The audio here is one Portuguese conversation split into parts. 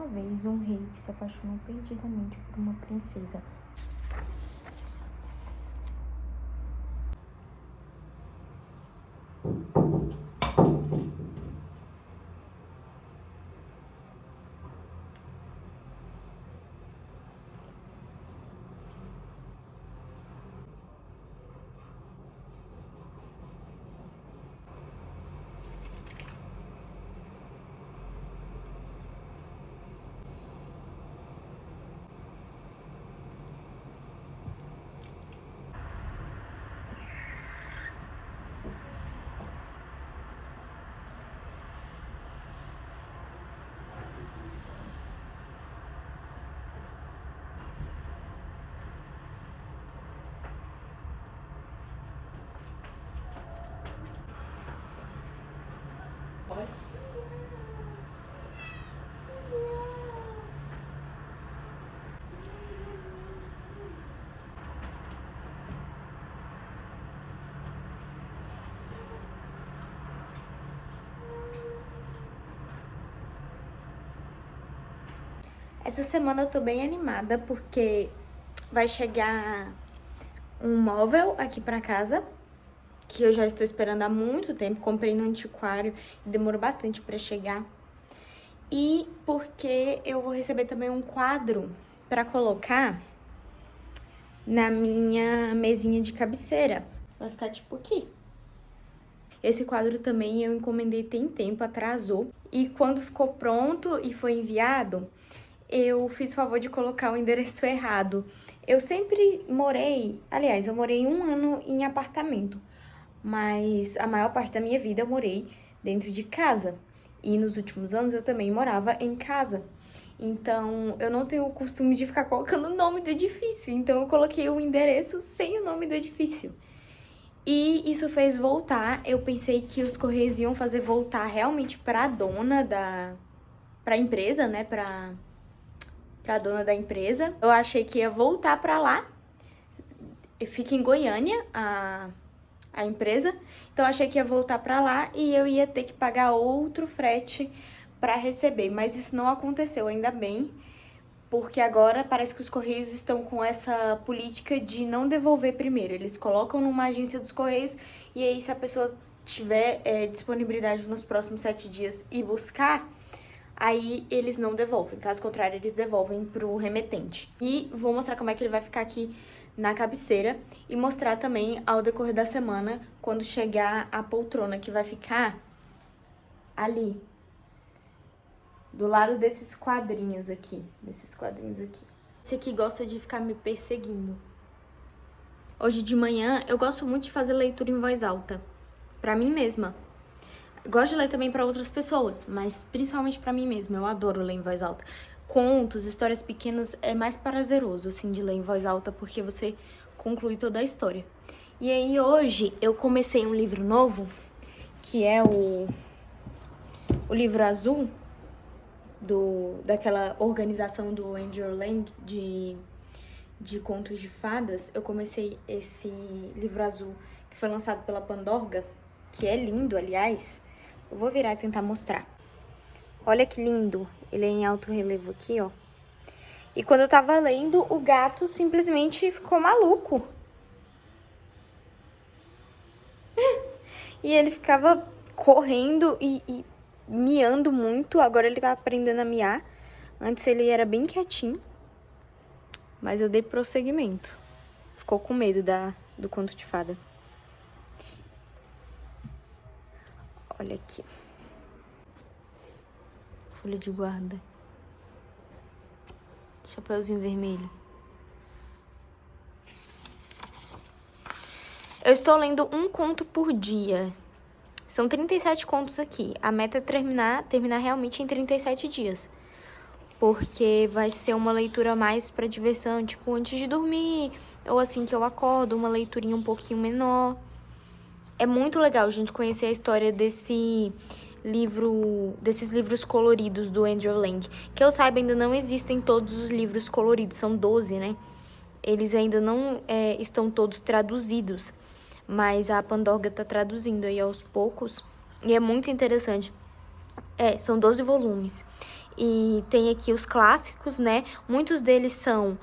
uma vez um rei que se apaixonou perdidamente por uma princesa. Essa semana eu tô bem animada porque vai chegar um móvel aqui pra casa, que eu já estou esperando há muito tempo. Comprei no antiquário e demorou bastante pra chegar. E porque eu vou receber também um quadro pra colocar na minha mesinha de cabeceira. Vai ficar tipo aqui. Esse quadro também eu encomendei tem tempo, atrasou. E quando ficou pronto e foi enviado, eu fiz o favor de colocar o endereço errado. Eu sempre morei, aliás, eu morei 1 ano em apartamento, mas a maior parte da minha vida eu morei dentro de casa. E nos últimos anos eu também morava em casa. Então, eu não tenho o costume de ficar colocando o nome do edifício. Então, eu coloquei o endereço sem o nome do edifício. E isso fez voltar. Eu pensei que os Correios iam fazer voltar realmente pra dona pra empresa, né? Pra dona da empresa. Eu achei que ia voltar pra lá. Fica em Goiânia, a empresa. Então, eu achei que ia voltar pra lá e eu ia ter que pagar outro frete pra receber. Mas isso não aconteceu, ainda bem. Porque agora parece que os Correios estão com essa política de não devolver primeiro. Eles colocam numa agência dos Correios e aí, se a pessoa tiver disponibilidade nos próximos 7 dias e buscar, aí eles não devolvem. Caso contrário, eles devolvem pro remetente. E vou mostrar como é que ele vai ficar aqui na cabeceira e mostrar também ao decorrer da semana, quando chegar a poltrona, que vai ficar ali, do lado desses quadrinhos aqui. Esse aqui gosta de ficar me perseguindo. Hoje de manhã, eu gosto muito de fazer leitura em voz alta. Pra mim mesma. Gosto de ler também pra outras pessoas, mas principalmente pra mim mesma. Eu adoro ler em voz alta. Contos, histórias pequenas é mais prazeroso, assim, de ler em voz alta, porque você conclui toda a história. E aí, hoje, eu comecei um livro novo, que é o livro azul, daquela organização do Andrew Lang de contos de fadas. Eu comecei esse livro azul que foi lançado pela Pandorga, que é lindo, aliás. Eu vou virar e tentar mostrar. Olha que lindo. Ele é em alto relevo aqui, ó. E quando eu tava lendo, o gato simplesmente ficou maluco. E ele ficava correndo e miando muito. Agora ele tá aprendendo a miar. Antes ele era bem quietinho. Mas eu dei prosseguimento. Ficou com medo do conto de fada. Olha aqui. Folha de guarda. Chapeuzinho vermelho. Eu estou lendo um conto por dia. São 37 contos aqui. A meta é terminar realmente em 37 dias. Porque vai ser uma leitura mais pra diversão, tipo, antes de dormir, ou assim que eu acordo, uma leiturinha um pouquinho menor. É muito legal, gente, conhecer a história desses livros coloridos do Andrew Lang. Que eu saiba, ainda não existem todos os livros coloridos, são 12, né? Eles ainda não estão todos traduzidos, mas a Pandorga tá traduzindo aí aos poucos. E é muito interessante São 12 volumes. E tem aqui os clássicos, né? Muitos deles são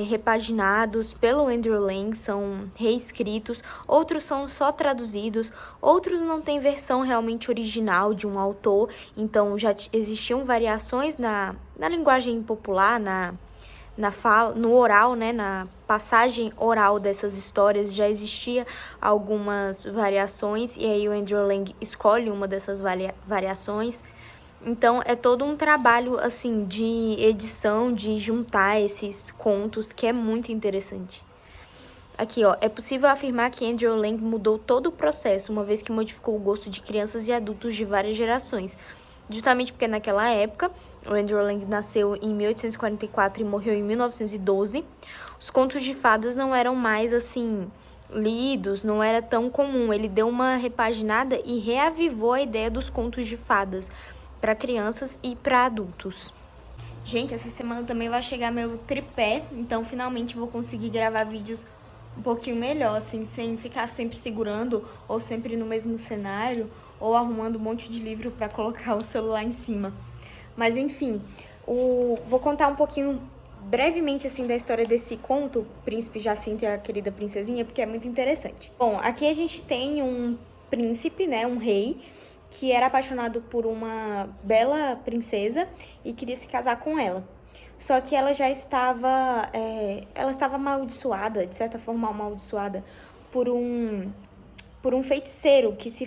repaginados pelo Andrew Lang, são reescritos. Outros são só traduzidos. Outros não têm versão realmente original de um autor. Então, já existiam variações na linguagem popular, na fala, no oral, né? Na passagem oral dessas histórias já existia algumas variações. E aí o Andrew Lang escolhe uma dessas variações. Então, é todo um trabalho, assim, de edição, de juntar esses contos, que é muito interessante. Aqui, ó, é possível afirmar que Andrew Lang mudou todo o processo, uma vez que modificou o gosto de crianças e adultos de várias gerações. Justamente porque naquela época, o Andrew Lang nasceu em 1844 e morreu em 1912, os contos de fadas não eram mais, assim, lidos, não era tão comum. Ele deu uma repaginada e reavivou a ideia dos contos de fadas para crianças e para adultos. Gente, essa semana também vai chegar meu tripé, então finalmente vou conseguir gravar vídeos um pouquinho melhor, assim, sem ficar sempre segurando ou sempre no mesmo cenário ou arrumando um monte de livro para colocar o celular em cima. Mas enfim, vou contar um pouquinho brevemente assim da história desse conto, Príncipe Jacinto e a Querida Princesinha, porque é muito interessante. Bom, aqui a gente tem um príncipe, né, um rei, que era apaixonado por uma bela princesa e queria se casar com ela. Só que ela já estava, ela estava amaldiçoada, de certa forma amaldiçoada, por um feiticeiro que se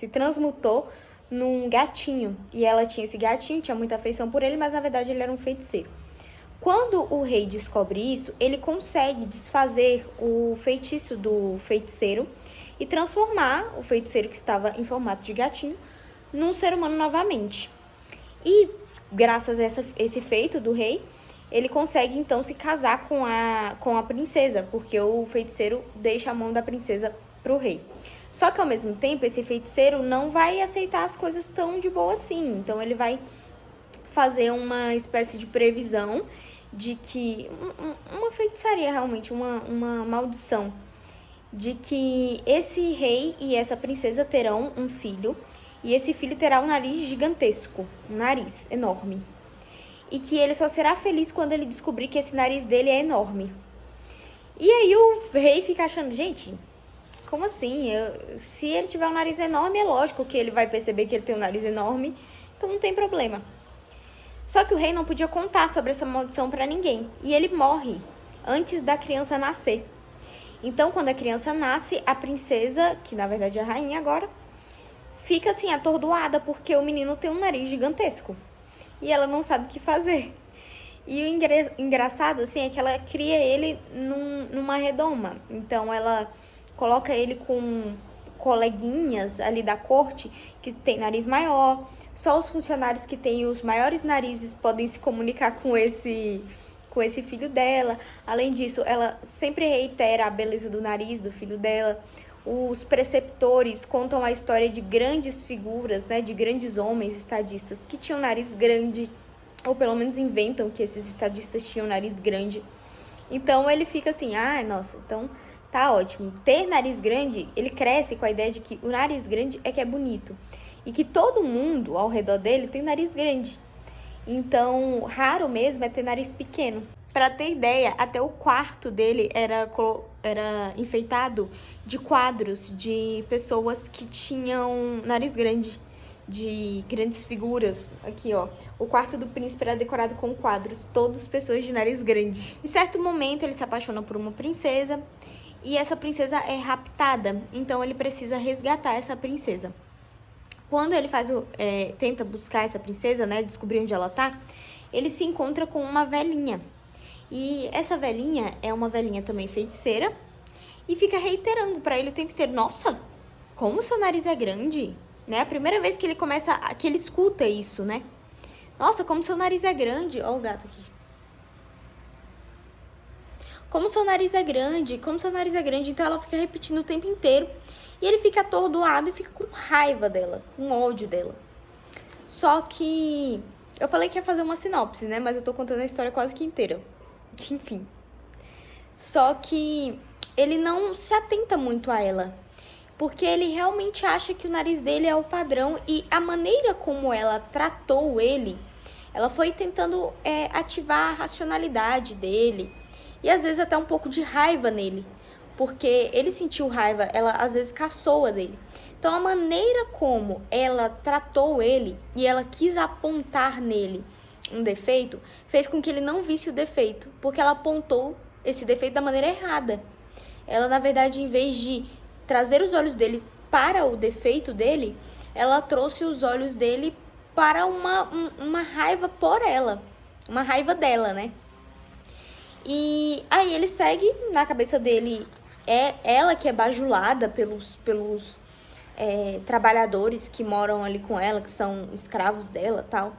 transmutou num gatinho. E ela tinha esse gatinho, tinha muita afeição por ele, mas na verdade ele era um feiticeiro. Quando o rei descobre isso, ele consegue desfazer o feitiço do feiticeiro e transformar o feiticeiro que estava em formato de gatinho num ser humano novamente. E, graças a esse feito do rei, ele consegue, então, se casar com a princesa, porque o feiticeiro deixa a mão da princesa pro rei. Só que, ao mesmo tempo, esse feiticeiro não vai aceitar as coisas tão de boa assim. Então, ele vai fazer uma espécie de previsão de que... Uma feitiçaria, realmente, uma maldição. De que esse rei e essa princesa terão um filho, e esse filho terá um nariz gigantesco, um nariz enorme. E que ele só será feliz quando ele descobrir que esse nariz dele é enorme. E aí o rei fica achando, gente, como assim? Se ele tiver um nariz enorme, é lógico que ele vai perceber que ele tem um nariz enorme, então não tem problema. Só que o rei não podia contar sobre essa maldição para ninguém, e ele morre antes da criança nascer. Então, quando a criança nasce, a princesa, que na verdade é a rainha agora, fica assim atordoada porque o menino tem um nariz gigantesco. E ela não sabe o que fazer. E o engraçado, assim, é que ela cria ele numa redoma. Então, ela coloca ele com coleguinhas ali da corte que tem nariz maior. Só os funcionários que têm os maiores narizes podem se comunicar com esse filho dela. Além disso, ela sempre reitera a beleza do nariz do filho dela. Os preceptores contam a história de grandes figuras, né, de grandes homens estadistas que tinham nariz grande, ou pelo menos inventam que esses estadistas tinham nariz grande. Então ele fica assim, nossa, então tá ótimo. Ter nariz grande, ele cresce com a ideia de que o nariz grande é que é bonito. E que todo mundo ao redor dele tem nariz grande. Então, raro mesmo é ter nariz pequeno. Para ter ideia, até o quarto dele era enfeitado de quadros de pessoas que tinham nariz grande, de grandes figuras. Aqui, ó. O quarto do príncipe era decorado com quadros, todas pessoas de nariz grande. Em certo momento, ele se apaixona por uma princesa e essa princesa é raptada. Então, ele precisa resgatar essa princesa. Quando ele tenta buscar essa princesa, né, descobrir onde ela tá, ele se encontra com uma velhinha. E essa velhinha é uma velhinha também feiticeira e fica reiterando pra ele o tempo inteiro, nossa, como seu nariz é grande, né? A primeira vez que ele escuta isso, né? Nossa, como seu nariz é grande. Ó o gato aqui. Como seu nariz é grande, como seu nariz é grande. Então ela fica repetindo o tempo inteiro. E ele fica atordoado e fica com raiva dela, com ódio dela. Só que eu falei que ia fazer uma sinopse, né? Mas eu tô contando a história quase que inteira. Enfim. Só que ele não se atenta muito a ela. porque ele realmente acha que o nariz dele é o padrão e a maneira como ela tratou ele, ela foi tentando ativar a racionalidade dele e às vezes até um pouco de raiva nele, porque ele sentiu raiva, ela às vezes caçoa dele. Então a maneira como ela tratou ele e ela quis apontar nele um defeito fez com que ele não visse o defeito, porque ela apontou esse defeito da maneira errada. Ela, na verdade, em vez de trazer os olhos dele para o defeito dele, ela trouxe os olhos dele para uma raiva por ela, uma raiva dela, né? E aí ele segue, na cabeça dele, é ela que é bajulada pelos trabalhadores que moram ali com ela, que são escravos dela, tal,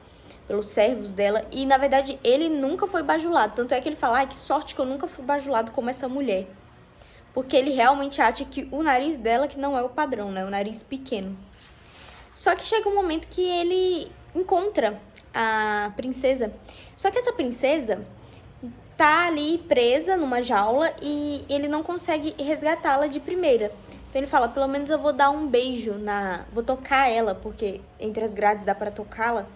pelos servos dela, e na verdade ele nunca foi bajulado, tanto é que ele fala, ai, que sorte que eu nunca fui bajulado como essa mulher, porque ele realmente acha que o nariz dela que não é o padrão, né, o nariz pequeno. Só que chega um momento que ele encontra a princesa, só que essa princesa tá ali presa numa jaula e ele não consegue resgatá-la de primeira. Então ele fala, pelo menos eu vou dar um beijo vou tocar ela, porque entre as grades dá pra tocá-la.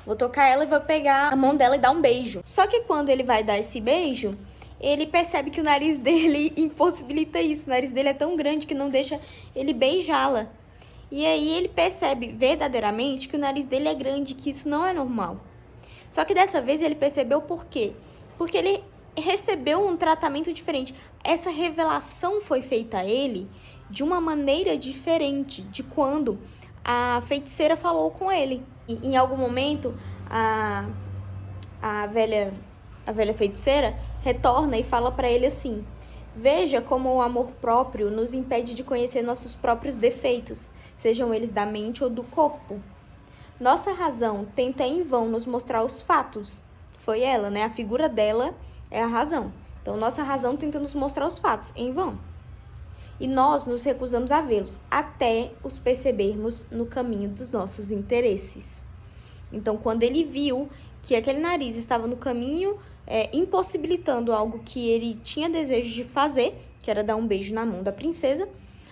Vou tocar ela e vou pegar a mão dela e dar um beijo. Só que quando ele vai dar esse beijo, ele percebe que o nariz dele impossibilita isso. O nariz dele é tão grande que não deixa ele beijá-la. E aí ele percebe verdadeiramente que o nariz dele é grande, que isso não é normal. Só que dessa vez ele percebeu por quê? Porque ele recebeu um tratamento diferente. Essa revelação foi feita a ele de uma maneira diferente de quando a feiticeira falou com ele. E, em algum momento, a velha feiticeira retorna e fala para ele assim: veja como o amor próprio nos impede de conhecer nossos próprios defeitos, sejam eles da mente ou do corpo. Nossa razão tenta em vão nos mostrar os fatos. Foi ela, né? A figura dela é a razão. Então, nossa razão tenta nos mostrar os fatos em vão. E nós nos recusamos a vê-los, até os percebermos no caminho dos nossos interesses. Então, quando ele viu que aquele nariz estava no caminho, impossibilitando algo que ele tinha desejo de fazer, que era dar um beijo na mão da princesa,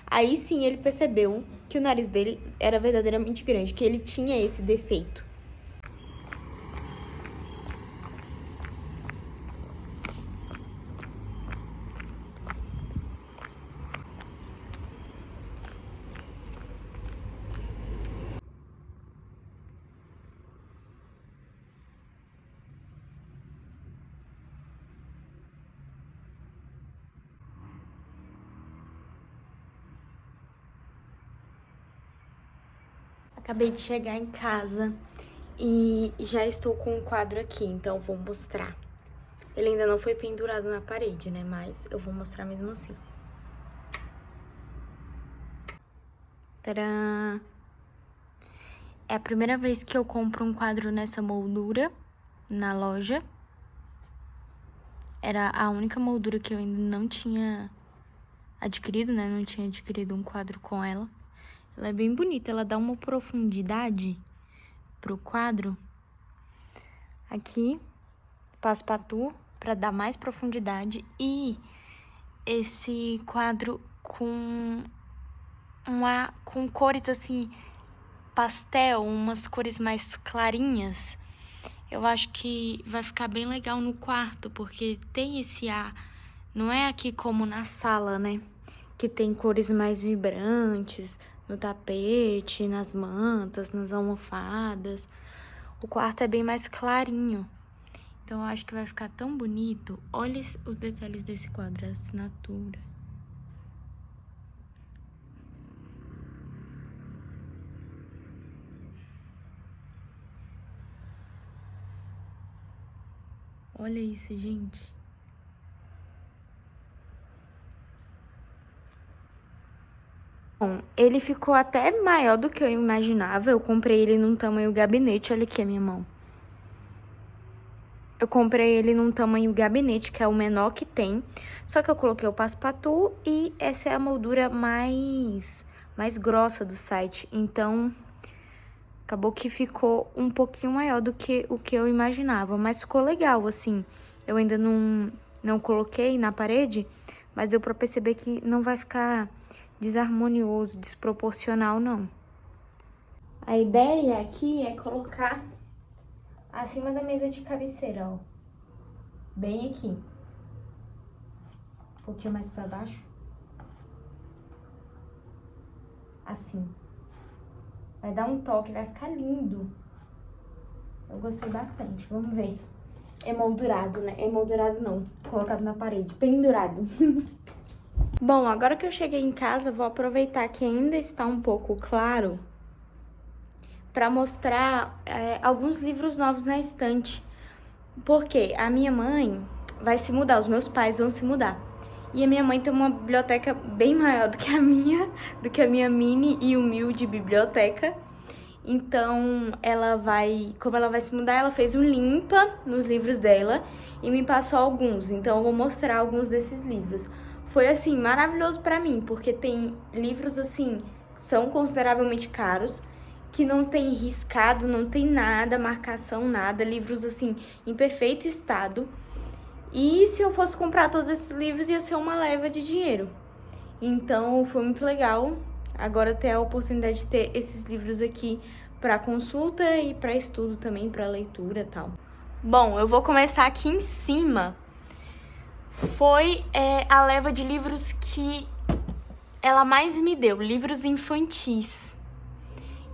aí sim ele percebeu que o nariz dele era verdadeiramente grande, que ele tinha esse defeito. Acabei de chegar em casa e já estou com um quadro aqui, então vou mostrar. Ele ainda não foi pendurado na parede, né? Mas eu vou mostrar mesmo assim. Tcharam! É a primeira vez que eu compro um quadro nessa moldura na loja. Era a única moldura que eu ainda não tinha adquirido, né? Não tinha adquirido um quadro com ela. Ela é bem bonita, ela dá uma profundidade pro quadro. Aqui, passe-patou para dar mais profundidade. E esse quadro com cores assim, pastel, umas cores mais clarinhas. Eu acho que vai ficar bem legal no quarto, porque tem esse ar. Não é aqui como na sala, né? Que tem cores mais vibrantes no tapete, nas mantas, nas almofadas. O quarto é bem mais clarinho. Então, eu acho que vai ficar tão bonito. Olha os detalhes desse quadro, a assinatura. Olha isso, gente. Bom, ele ficou até maior do que eu imaginava. Eu comprei ele num tamanho gabinete. Olha aqui a minha mão. Eu comprei ele num tamanho gabinete, que é o menor que tem. Só que eu coloquei o passe-patou e essa é a moldura mais grossa do site. Então, acabou que ficou um pouquinho maior do que o que eu imaginava. Mas ficou legal, assim. Eu ainda não coloquei na parede, mas deu pra perceber que não vai ficar desarmonioso, desproporcional, não. A ideia aqui é colocar acima da mesa de cabeceira, ó. Bem aqui. Um pouquinho mais pra baixo. Assim. Vai dar um toque, vai ficar lindo. Eu gostei bastante, vamos ver. Emoldurado, né? Emoldurado não, colocado na parede, pendurado. Bom, agora que eu cheguei em casa, vou aproveitar que ainda está um pouco claro para mostrar alguns livros novos na estante. Porque a minha mãe vai se mudar, os meus pais vão se mudar. E a minha mãe tem uma biblioteca bem maior do que a minha mini e humilde biblioteca. Então, como ela vai se mudar, ela fez um limpa nos livros dela e me passou alguns. Então, eu vou mostrar alguns desses livros. Foi, assim, maravilhoso pra mim, porque tem livros, assim, que são consideravelmente caros, que não tem riscado, não tem nada, marcação, nada. Livros, assim, em perfeito estado. E se eu fosse comprar todos esses livros, ia ser uma leva de dinheiro. Então, foi muito legal. Agora ter a oportunidade de ter esses livros aqui para consulta e para estudo também, para leitura e tal. Bom, eu vou começar aqui em cima. Foi a leva de livros que ela mais me deu, livros infantis.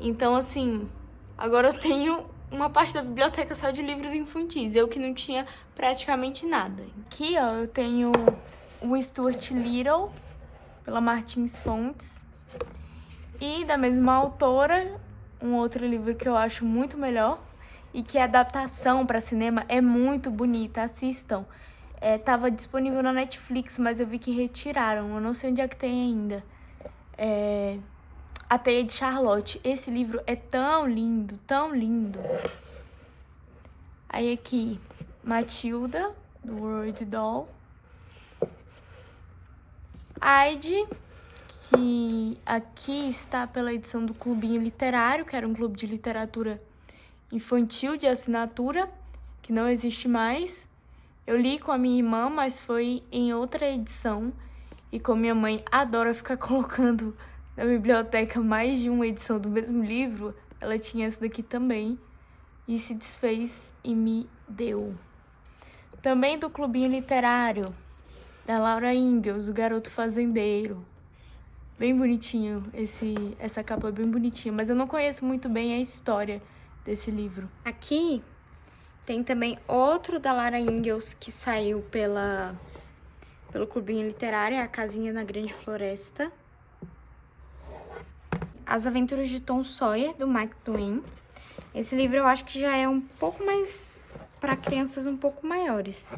Então, assim, agora eu tenho uma parte da biblioteca só de livros infantis, eu que não tinha praticamente nada. Aqui, ó, eu tenho o Stuart Little, pela Martins Fontes. E da mesma autora, um outro livro que eu acho muito melhor e que a adaptação para cinema é muito bonita, assistam. Tava disponível na Netflix, mas eu vi que retiraram, eu não sei onde é que tem ainda. A Teia de Charlotte. Esse livro é tão lindo, tão lindo. Aí aqui, Matilda, do Roald Dahl. Aide, que aqui está pela edição do Clubinho Literário, que era um clube de literatura infantil de assinatura, que não existe mais. Eu li com a minha irmã, mas foi em outra edição. E como minha mãe adora ficar colocando na biblioteca mais de uma edição do mesmo livro, ela tinha essa daqui também. E se desfez e me deu. Também do Clubinho Literário, da Laura Ingalls, O Garoto Fazendeiro. Bem bonitinho, essa capa é bem bonitinha, mas eu não conheço muito bem a história desse livro. Aqui tem também outro da Laura Ingalls que saiu pelo Clubinho Literário, A Casinha na Grande Floresta. As Aventuras de Tom Sawyer, do Mark Twain. Esse livro eu acho que já é um pouco mais para crianças um pouco maiores.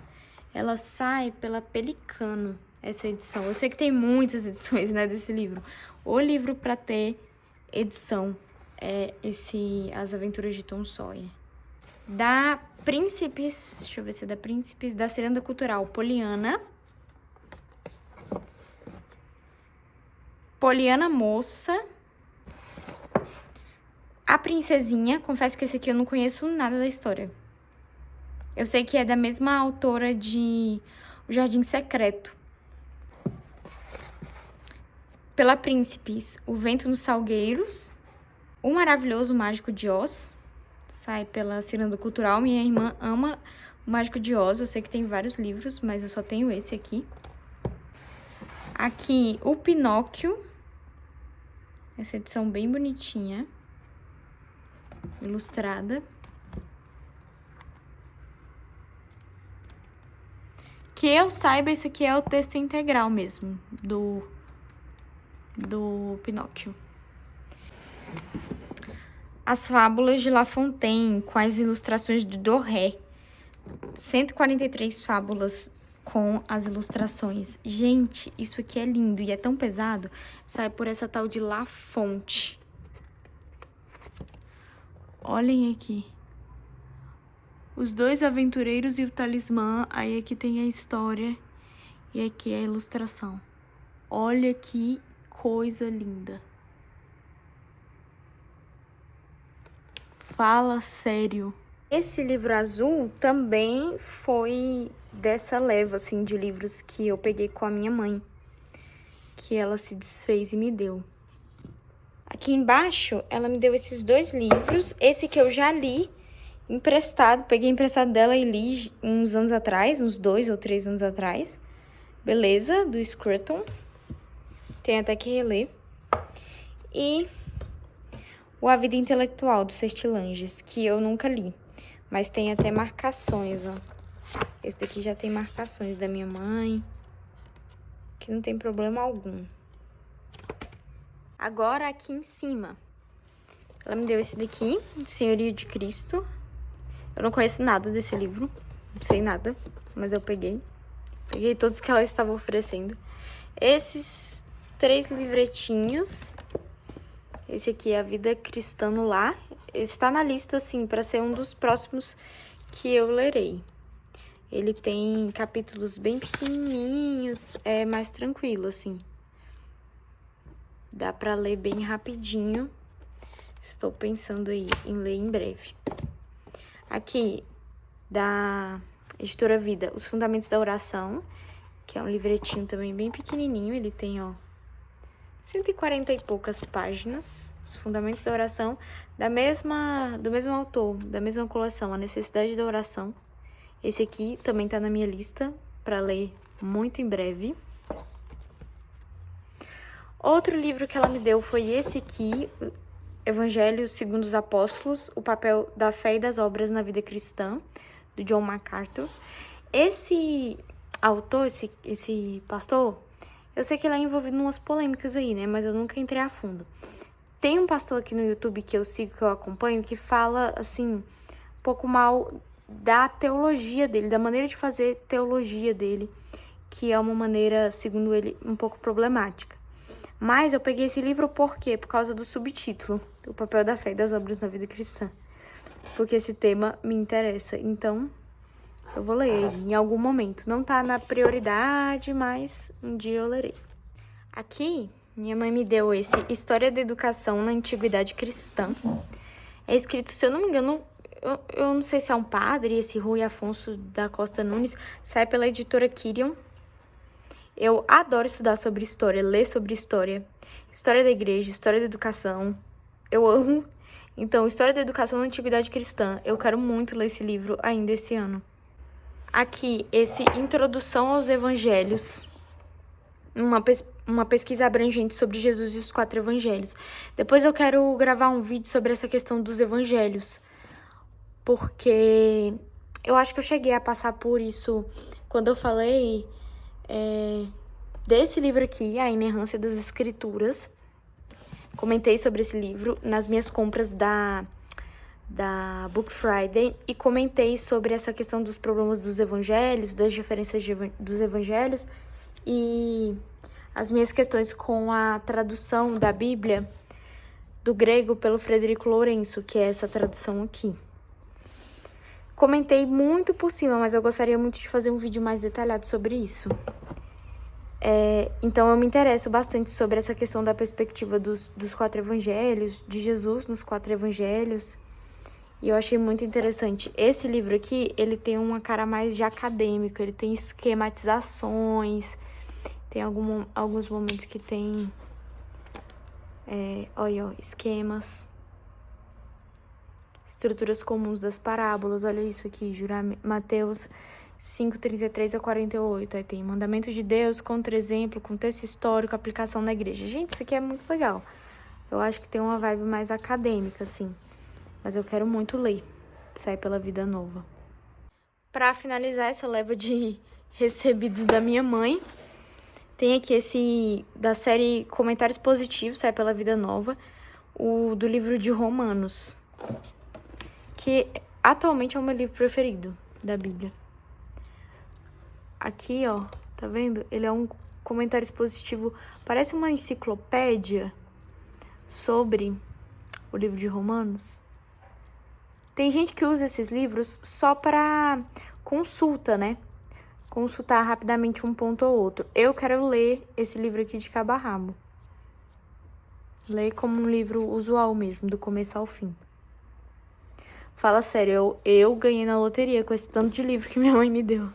Ela sai pela Pelicano, essa edição. Eu sei que tem muitas edições, né, desse livro. O livro para ter edição é As Aventuras de Tom Sawyer. Da Príncipes, deixa eu ver se é da Príncipes, da Ciranda Cultural, Poliana. Poliana Moça. A Princesinha, confesso que esse aqui eu não conheço nada da história. Eu sei que é da mesma autora de O Jardim Secreto. Pela Príncipes, O Vento nos Salgueiros. O Maravilhoso Mágico de Oz. Sai pela Ciranda Cultural. Minha irmã ama O Mágico de Oz. Eu sei que tem vários livros, mas eu só tenho esse aqui. Aqui, o Pinóquio. Essa edição bem bonitinha. Ilustrada. Que eu saiba, esse aqui é o texto integral mesmo, do Pinóquio. As Fábulas de La Fontaine, com as ilustrações de Doré. 143 fábulas com as ilustrações. Gente, isso aqui é lindo e é tão pesado. Sai por essa tal de La Fonte. Olhem aqui. Os Dois Aventureiros e o Talismã. Aí aqui tem a história e aqui a ilustração. Olha que coisa linda. Fala sério. Esse livro azul também foi dessa leva, assim, de livros que eu peguei com a minha mãe. que ela se desfez e me deu. Aqui embaixo, ela me deu esses 2 livros. Esse que eu já li, emprestado. Peguei emprestado dela e li uns anos atrás, uns 2 ou 3 anos atrás. Beleza, do Scruton. Tem até que reler. E o A Vida Intelectual, do Sestilanges, que eu nunca li. Mas tem até marcações, ó. Esse daqui já tem marcações da minha mãe, que não tem problema algum. Agora, aqui em cima, ela me deu esse daqui, Senhorio de Cristo. Eu não conheço nada desse livro, não sei nada, mas eu peguei. Peguei todos que ela estava oferecendo. Esses 3 livretinhos. Esse aqui é A Vida Cristã no Lar. Está na lista, assim, para ser um dos próximos que eu lerei. Ele tem capítulos bem pequenininhos, é mais tranquilo, assim. Dá pra ler bem rapidinho. Estou pensando aí em ler em breve. Aqui, da Editora Vida, Os Fundamentos da Oração, que é um livretinho também bem pequenininho. Ele tem, ó, 140 e poucas páginas. Os Fundamentos da Oração, do mesmo autor, da mesma coleção, A Necessidade da Oração. Esse aqui também tá na minha lista para ler muito em breve. Outro livro que ela me deu foi esse aqui, Evangelho segundo os Apóstolos, o papel da fé e das obras na vida cristã, do John MacArthur. Esse autor, esse pastor, eu sei que ele é envolvido em umas polêmicas aí, né? Mas eu nunca entrei a fundo. Tem um pastor aqui no YouTube que eu sigo, que eu acompanho, que fala, assim, um pouco mal da teologia dele, da maneira de fazer teologia dele, que é uma maneira, segundo ele, um pouco problemática. Mas eu peguei esse livro por quê? Por causa do subtítulo, O Papel da Fé e das Obras na Vida Cristã. Porque esse tema me interessa, então eu vou ler ele em algum momento. Não tá na prioridade, mas um dia eu lerei. Aqui, minha mãe me deu esse História da Educação na Antiguidade Cristã. É escrito, se eu não me engano, eu não sei se é um padre, esse Rui Afonso da Costa Nunes, sai pela editora Quirion. Eu adoro estudar sobre história, ler sobre história. História da igreja, história da educação. Eu amo. Então, História da Educação na Antiguidade Cristã. Eu quero muito ler esse livro ainda esse ano. Aqui, esse Introdução aos Evangelhos. Uma pesquisa abrangente sobre Jesus e os 4 evangelhos. Depois eu quero gravar um vídeo sobre essa questão dos evangelhos. Porque eu acho que eu cheguei a passar por isso quando eu falei desse livro aqui, A Inerrância das Escrituras. Comentei sobre esse livro nas minhas compras da Book Friday e comentei sobre essa questão dos problemas dos evangelhos, das diferenças dos evangelhos e as minhas questões com a tradução da Bíblia do grego pelo Frederico Lourenço, que é essa tradução aqui. Comentei muito por cima, mas eu gostaria muito de fazer um vídeo mais detalhado sobre isso. Então, eu me interesso bastante sobre essa questão da perspectiva dos 4 evangelhos, de Jesus nos 4 evangelhos. E eu achei muito interessante. Esse livro aqui, ele tem uma cara mais de acadêmico, ele tem esquematizações, tem alguns momentos que tem, olha, esquemas, estruturas comuns das parábolas. Olha isso aqui, Mateus 5:33 a 48. Aí tem mandamento de Deus, contra-exemplo, contexto histórico, aplicação na igreja. Gente, isso aqui é muito legal. Eu acho que tem uma vibe mais acadêmica, assim. Mas eu quero muito ler. Sai pela Vida Nova. Pra finalizar essa leva de recebidos da minha mãe, tem aqui esse da série Comentários Positivos, sai pela Vida Nova, o do livro de Romanos, que atualmente é o meu livro preferido da Bíblia. Aqui, ó, tá vendo? Ele é um comentário expositivo, parece uma enciclopédia sobre o livro de Romanos. Tem gente que usa esses livros só para consulta, né? Consultar rapidamente um ponto ou outro. Eu quero ler esse livro aqui de cabo a rabo. Ler como um livro usual mesmo, do começo ao fim. Fala sério, eu ganhei na loteria com esse tanto de livro que minha mãe me deu.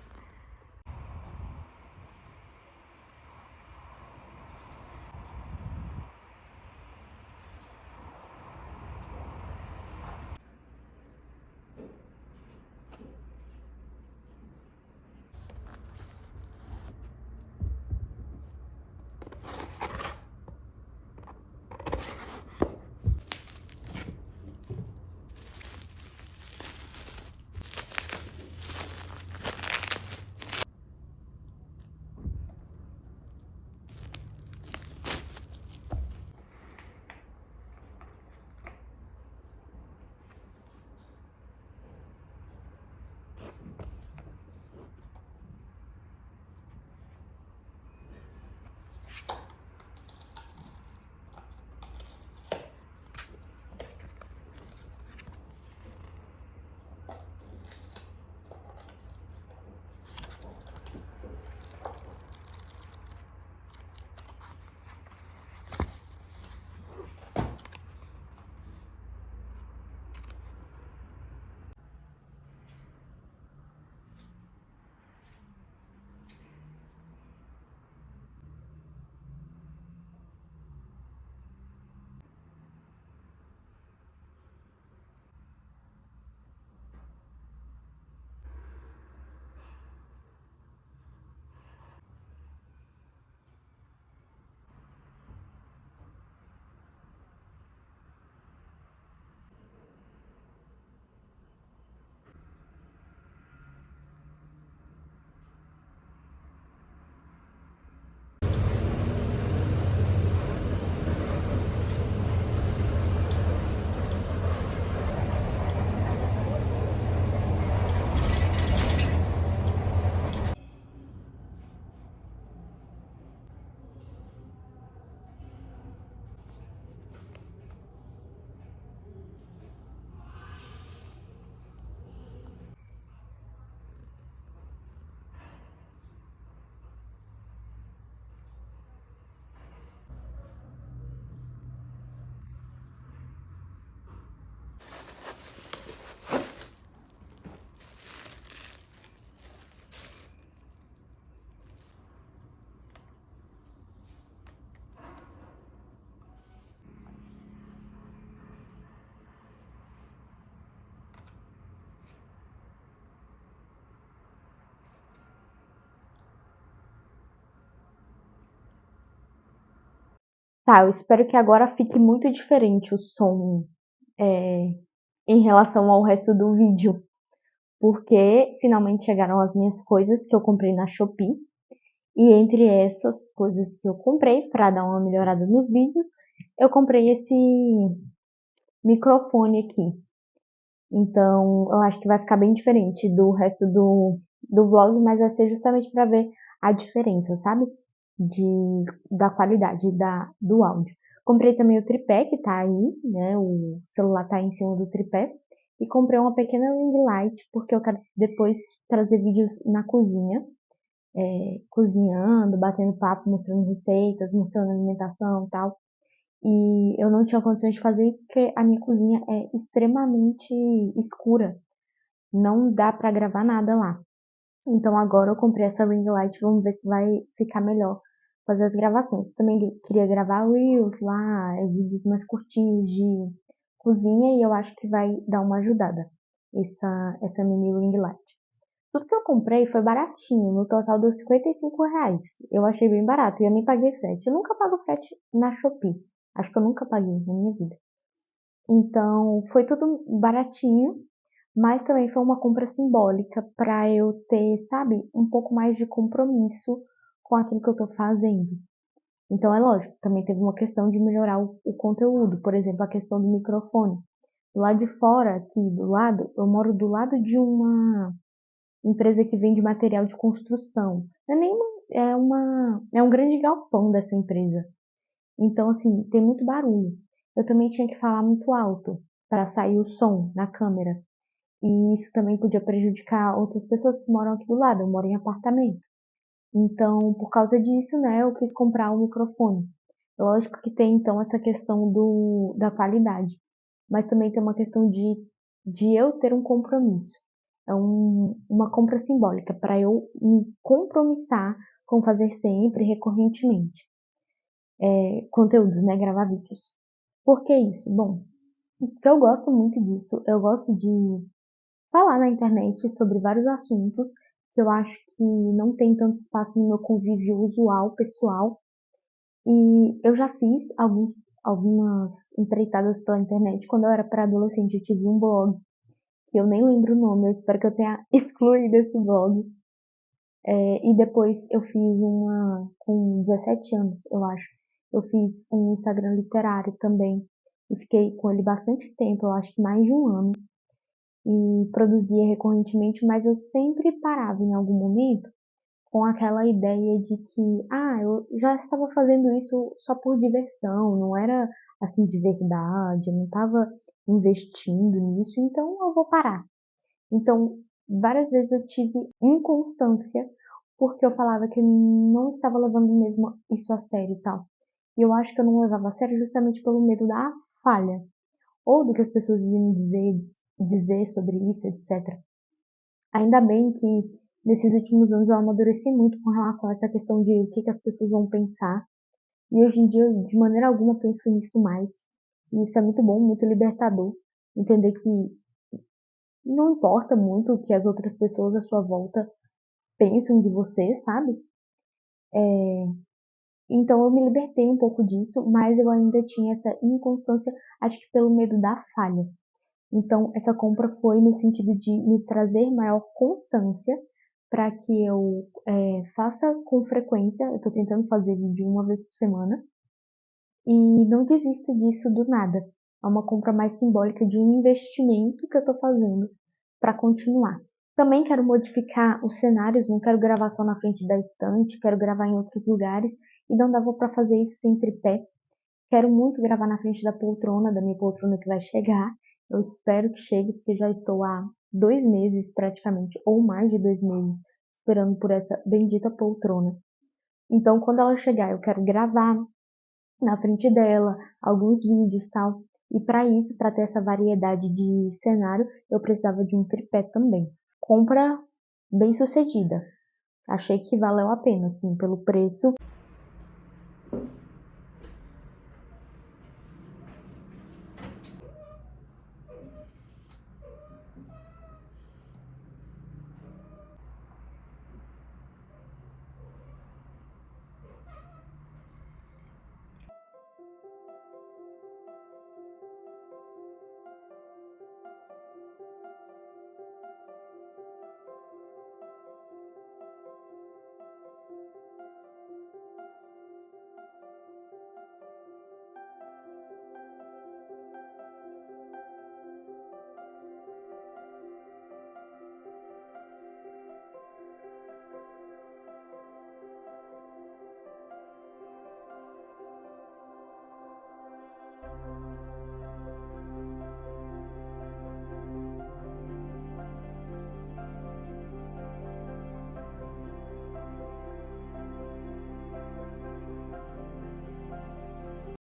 Tá, eu espero que agora fique muito diferente o som em relação ao resto do vídeo, porque finalmente chegaram as minhas coisas que eu comprei na Shopee. E entre essas coisas que eu comprei para dar uma melhorada nos vídeos, eu comprei esse microfone aqui. Então, eu acho que vai ficar bem diferente do resto do vlog, mas vai ser justamente para ver a diferença, sabe? Da qualidade do áudio. Comprei também o tripé que tá aí, né? O celular tá em cima do tripé. E comprei uma pequena ring light, porque eu quero depois trazer vídeos na cozinha, cozinhando, batendo papo, mostrando receitas, mostrando alimentação e tal. E eu não tinha condições de fazer isso porque a minha cozinha é extremamente escura. Não dá pra gravar nada lá. Então agora eu comprei essa ring light, vamos ver se vai ficar melhor fazer as gravações. Também queria gravar reels lá, vídeos mais curtinhos de cozinha e eu acho que vai dar uma ajudada essa mini ring light. Tudo que eu comprei foi baratinho, no total deu R$ 55. Eu achei bem barato e eu nem paguei frete. Eu nunca pago frete na Shopee. Acho que eu nunca paguei na minha vida. Então, foi tudo baratinho, mas também foi uma compra simbólica para eu ter, sabe, um pouco mais de compromisso com aquilo que eu tô fazendo. Então, é lógico, também teve uma questão de melhorar o conteúdo, por exemplo, a questão do microfone. Do lado de fora, aqui do lado, eu moro do lado de uma empresa que vende material de construção. Não é nem é um grande galpão dessa empresa. Então, assim, tem muito barulho. Eu também tinha que falar muito alto para sair o som na câmera. E isso também podia prejudicar outras pessoas que moram aqui do lado. Eu moro em apartamento. Então, por causa disso, né, eu quis comprar um microfone. Lógico que tem, então, essa questão da qualidade. Mas também tem uma questão de eu ter um compromisso. É uma compra simbólica para eu me compromissar com fazer sempre, recorrentemente, conteúdos, né, gravar vídeos. Por que isso? Bom, porque eu gosto muito disso. Eu gosto de falar na internet sobre vários assuntos que eu acho que não tem tanto espaço no meu convívio usual, pessoal. E eu já fiz algumas empreitadas pela internet. Quando eu era pré-adolescente, eu tive um blog, que eu nem lembro o nome, eu espero que eu tenha excluído esse blog. E depois eu fiz uma, com 17 anos, eu acho. Eu fiz um Instagram literário também. E fiquei com ele bastante tempo, eu acho que mais de um ano. E produzia recorrentemente, mas eu sempre parava em algum momento com aquela ideia de que, eu já estava fazendo isso só por diversão, não era assim de verdade, eu não estava investindo nisso, então eu vou parar. Então, várias vezes eu tive inconstância porque eu falava que eu não estava levando mesmo isso a sério e tal. E eu acho que eu não levava a sério justamente pelo medo da falha, ou do que as pessoas iam dizer sobre isso, etc. Ainda bem que nesses últimos anos eu amadureci muito com relação a essa questão de o que, que as pessoas vão pensar. E hoje em dia, eu, de maneira alguma, penso nisso mais. E isso é muito bom, muito libertador. Entender que não importa muito o que as outras pessoas à sua volta pensam de você, sabe? Então eu me libertei um pouco disso, mas eu ainda tinha essa inconstância, acho que pelo medo da falha. Então essa compra foi no sentido de me trazer maior constância para que eu faça com frequência. Eu estou tentando fazer vídeo uma vez por semana e não desista disso do nada. É uma compra mais simbólica de um investimento que eu estou fazendo para continuar. Também quero modificar os cenários, não quero gravar só na frente da estante, quero gravar em outros lugares e não dava para fazer isso sem tripé. Quero muito gravar na frente da minha poltrona que vai chegar. Eu espero que chegue, porque já estou há 2 meses praticamente, ou mais de 2 meses, esperando por essa bendita poltrona. Então, quando ela chegar, eu quero gravar na frente dela alguns vídeos e tal. E para isso, para ter essa variedade de cenário, eu precisava de um tripé também. Compra bem sucedida. Achei que valeu a pena, assim, pelo preço.